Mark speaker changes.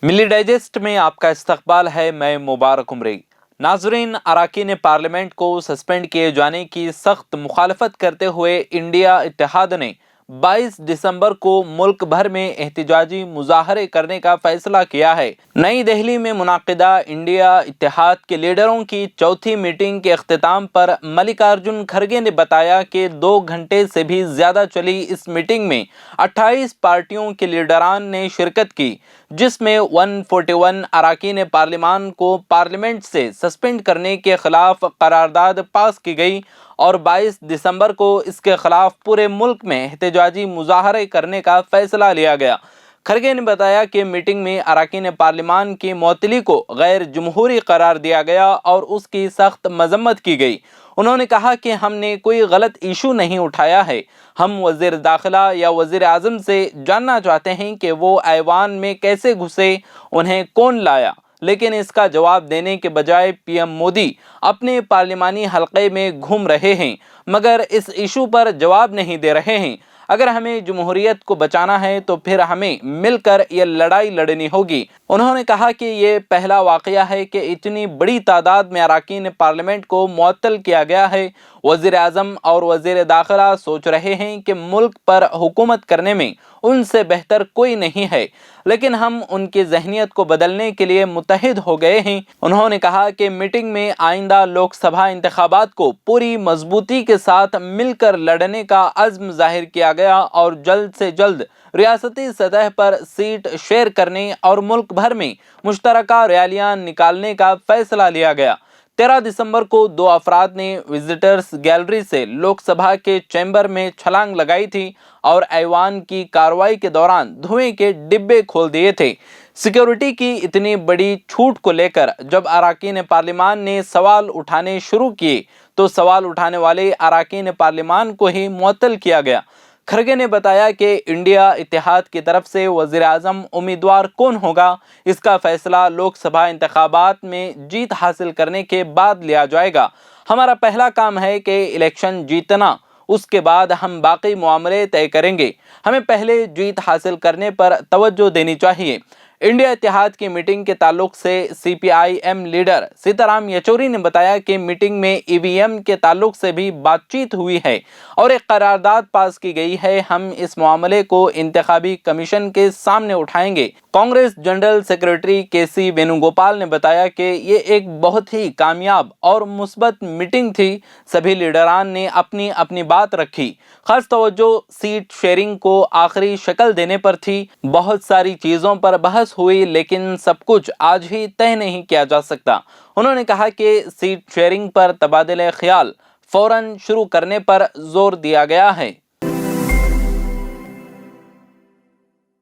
Speaker 1: ملی ڈائجسٹ میں آپ کا استقبال ہے، میں مبارک عمری۔ ناظرین، اراکین پارلیمنٹ کو سسپینڈ کیے جانے کی سخت مخالفت کرتے ہوئے انڈیا اتحاد نے 22 دسمبر کو ملک بھر میں احتجاجی مظاہرے کرنے کا فیصلہ کیا ہے۔ نئی دہلی میں منعقدہ انڈیا اتحاد کے لیڈروں کی چوتھی میٹنگ کے اختتام پر ملکارجن کھڑگے نے بتایا کہ 2 گھنٹے سے بھی زیادہ چلی اس میٹنگ میں 28 پارٹیوں کے لیڈران نے شرکت کی، جس میں 141 اراکین پارلیمان کو پارلیمنٹ سے سسپینڈ کرنے کے خلاف قرارداد پاس کی گئی اور 22 دسمبر کو اس کے خلاف پورے ملک میں احتجاجی مظاہرے کرنے کا فیصلہ لیا گیا۔ کھڑگے نے بتایا کہ میٹنگ میں اراکین پارلیمان کی معطلی کو غیر جمہوری قرار دیا گیا اور اس کی سخت مذمت کی گئی۔ انہوں نے کہا کہ ہم نے کوئی غلط ایشو نہیں اٹھایا ہے، ہم وزیر داخلہ یا وزیر اعظم سے جاننا چاہتے ہیں کہ وہ ایوان میں کیسے گھسے، انہیں کون لایا، لیکن اس کا جواب دینے کے بجائے پی ایم مودی اپنے پارلیمانی حلقے میں گھوم رہے ہیں مگر اس ایشو پر جواب نہیں دے رہے ہیں۔ اگر ہمیں جمہوریت کو بچانا ہے تو پھر ہمیں مل کر یہ لڑائی لڑنی ہوگی۔ انہوں نے کہا کہ یہ پہلا واقعہ ہے کہ اتنی بڑی تعداد میں اراکین پارلیمنٹ کو معطل کیا گیا ہے۔ وزیر اعظم اور وزیر داخلہ سوچ رہے ہیں کہ ملک پر حکومت کرنے میں ان سے بہتر کوئی نہیں ہے، لیکن ہم ان کی ذہنیت کو بدلنے کے لیے متحد ہو گئے ہیں۔ انہوں نے کہا کہ میٹنگ میں آئندہ لوک سبھا انتخابات کو پوری مضبوطی کے ساتھ مل کر لڑنے کا عزم ظاہر کیا گیا اور جلد سے جلد ریاستی سطح پر سیٹ شیئر کرنے اور ملک بھر میں مشترکہ ریالیاں نکالنے کا فیصلہ لیا گیا۔ 13 دسمبر کو 2 افراد نے وزٹرز گیلری سے لوک سبھا کے چیمبر میں چھلانگ لگائی تھی اور ایوان کی کارروائی کے دوران دھوئیں کے ڈبے کھول دیے تھے۔ سیکیورٹی کی اتنی بڑی چھوٹ کو لے کر جب اراکین پارلیمان نے سوال اٹھانے شروع کیے تو سوال اٹھانے والے اراکین پارلیمان کو ہی معطل کیا گیا۔ کھڑگے نے بتایا کہ انڈیا اتحاد کی طرف سے وزیر اعظم امیدوار کون ہوگا، اس کا فیصلہ لوک سبھا انتخابات میں جیت حاصل کرنے کے بعد لیا جائے گا۔ ہمارا پہلا کام ہے کہ الیکشن جیتنا، اس کے بعد ہم باقی معاملے طے کریں گے۔ ہمیں پہلے جیت حاصل کرنے پر توجہ دینی چاہیے۔ انڈیا اتحاد کی میٹنگ کے تعلق سے C P I M leader Sitaram Yechury نے بتایا کہ میٹنگ میں ای وی ایم کے تعلق سے بھی بات چیت ہوئی ہے اور ایک قرارداد پاس کی گئی ہے۔ ہم اس معاملے کو انتخابی کمیشن کے سامنے اٹھائیں گے۔ کانگریس جنرل سیکریٹری کے سی وینو گوپال نے بتایا کہ یہ ایک بہت ہی کامیاب اور مثبت میٹنگ تھی۔ سبھی لیڈران نے اپنی اپنی بات رکھی۔ خاص توجہ سیٹ شیئرنگ کو آخری شکل دینے پر تھی۔ بہت ساری چیزوں پر بحث ہوئی لیکن سب کچھ آج ہی طے نہیں کیا جا سکتا۔ انہوں نے کہا کہ سیٹ شیئرنگ پر تبادلہ خیال فوراً شروع کرنے پر زور دیا گیا ہے۔